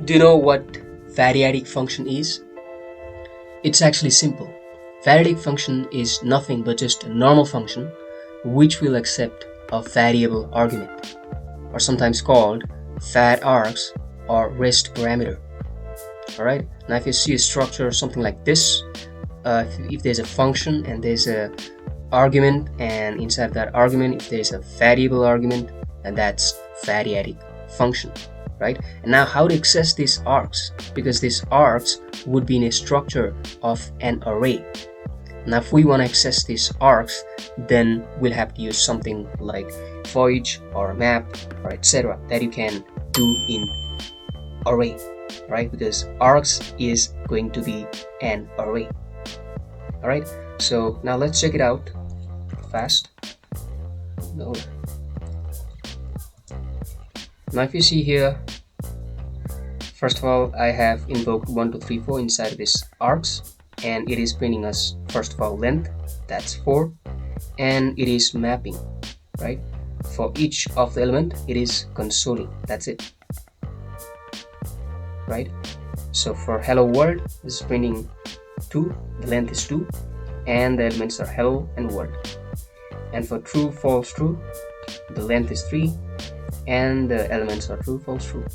Do you know what variadic function is? It's actually simple. Variadic function is nothing but just a normal function which will accept a variable argument, or sometimes called var_args or rest parameter. Alright, now if you see a structure something like this, if there's a function and there's a argument, and inside that argument if there's a variable argument, and that's variadic function, right? And now how to access these args, because these args would be in a structure of an array. Now if we want to access these args, then we'll have to use something like for each or map or etc. that you can do in array, right? Because args is going to be an array. Alright, so now let's check it out fast. No. Now if you see here, first of all I have invoked 1 2 3 4 inside of this args, and it is printing us first of all length, that's 4, and it is mapping, right? For each of the element it is consoling, that's it, right? So for hello world this is printing 2, the length is 2, and the elements are hello and world. And for true false true, the length is 3 and the elements are true false true.